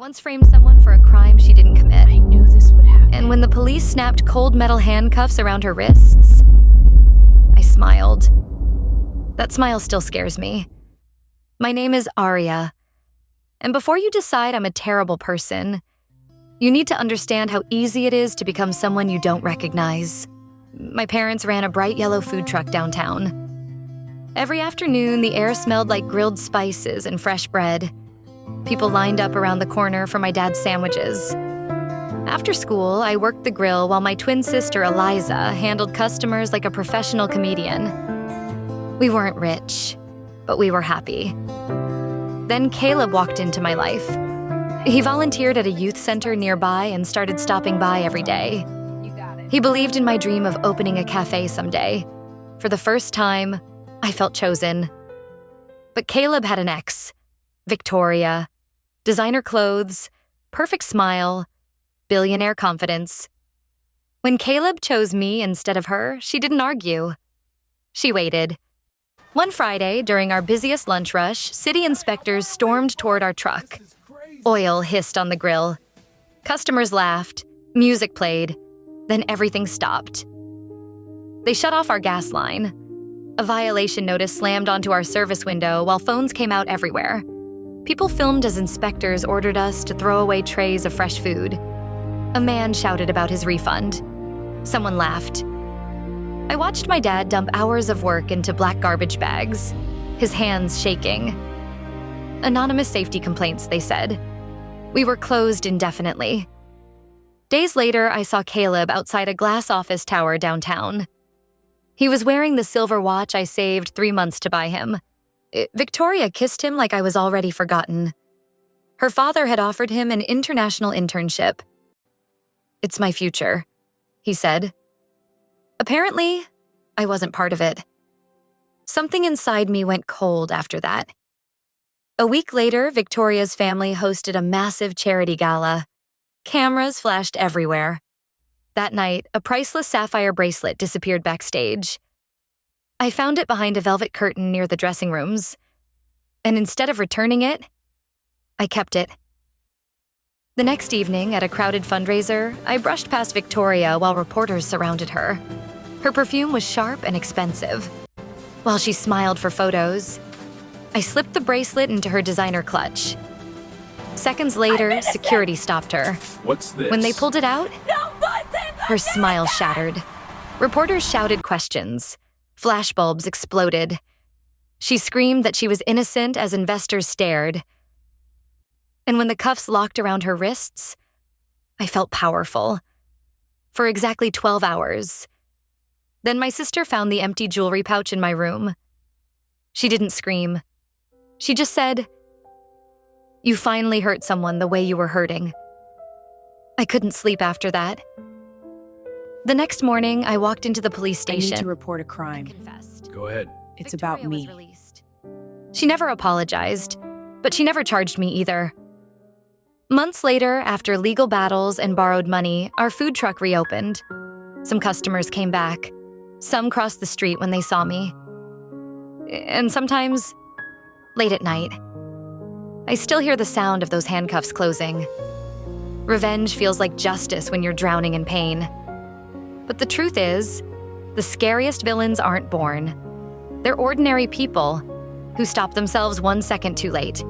once framed someone for a crime she didn't commit. I knew this would happen. And when the police snapped cold metal handcuffs around her wrists, I smiled. That smile still scares me. My name is Arya. And before you decide I'm a terrible person, you need to understand how easy it is to become someone you don't recognize. My parents ran a bright yellow food truck downtown. Every afternoon, the air smelled like grilled spices and fresh bread. People lined up around the corner for my dad's sandwiches. After school, I worked the grill while my twin sister, Eliza, handled customers like a professional comedian. We weren't rich, but we were happy. Then Caleb walked into my life. He volunteered at a youth center nearby and started stopping by every day. He believed in my dream of opening a cafe someday. For the first time, I felt chosen. But Caleb had an ex, Victoria, designer clothes, perfect smile, billionaire confidence. When Caleb chose me instead of her, she didn't argue. She waited. One Friday, during our busiest lunch rush, city inspectors stormed toward our truck. Oil hissed on the grill. Customers laughed, music played, then everything stopped. They shut off our gas line. A violation notice slammed onto our service window while phones came out everywhere. People filmed as inspectors ordered us to throw away trays of fresh food. A man shouted about his refund. Someone laughed. I watched my dad dump hours of work into black garbage bags, his hands shaking. Anonymous safety complaints, they said. We were closed indefinitely. Days later, I saw Caleb outside a glass office tower downtown. He was wearing the silver watch I saved 3 months to buy him. Victoria kissed him like I was already forgotten. Her father had offered him an international internship. "It's my future," he said. Apparently, I wasn't part of it. Something inside me went cold after that. A week later, Victoria's family hosted a massive charity gala. Cameras flashed everywhere. That night, a priceless sapphire bracelet disappeared backstage. I found it behind a velvet curtain near the dressing rooms. And instead of returning it, I kept it. The next evening, at a crowded fundraiser, I brushed past Victoria while reporters surrounded her. Her perfume was sharp and expensive. While she smiled for photos, I slipped the bracelet into her designer clutch. Seconds later, security stopped her. What's this? When they pulled it out, her smile shattered. Reporters shouted questions. Flashbulbs exploded. She screamed that she was innocent as investors stared. And when the cuffs locked around her wrists, I felt powerful. For exactly 12 hours. Then my sister found the empty jewelry pouch in my room. She didn't scream. She just said, "You finally hurt someone the way you were hurting." I couldn't sleep after that. The next morning, I walked into the police station. I need to report a crime. Confessed. Go ahead. It's Victoria about me. was released. She never apologized, but she never charged me either. Months later, after legal battles and borrowed money, our food truck reopened. Some customers came back. Some crossed the street when they saw me. And sometimes, late at night, I still hear the sound of those handcuffs closing. Revenge feels like justice when you're drowning in pain. But the truth is, the scariest villains aren't born. They're ordinary people who stop themselves 1 second too late.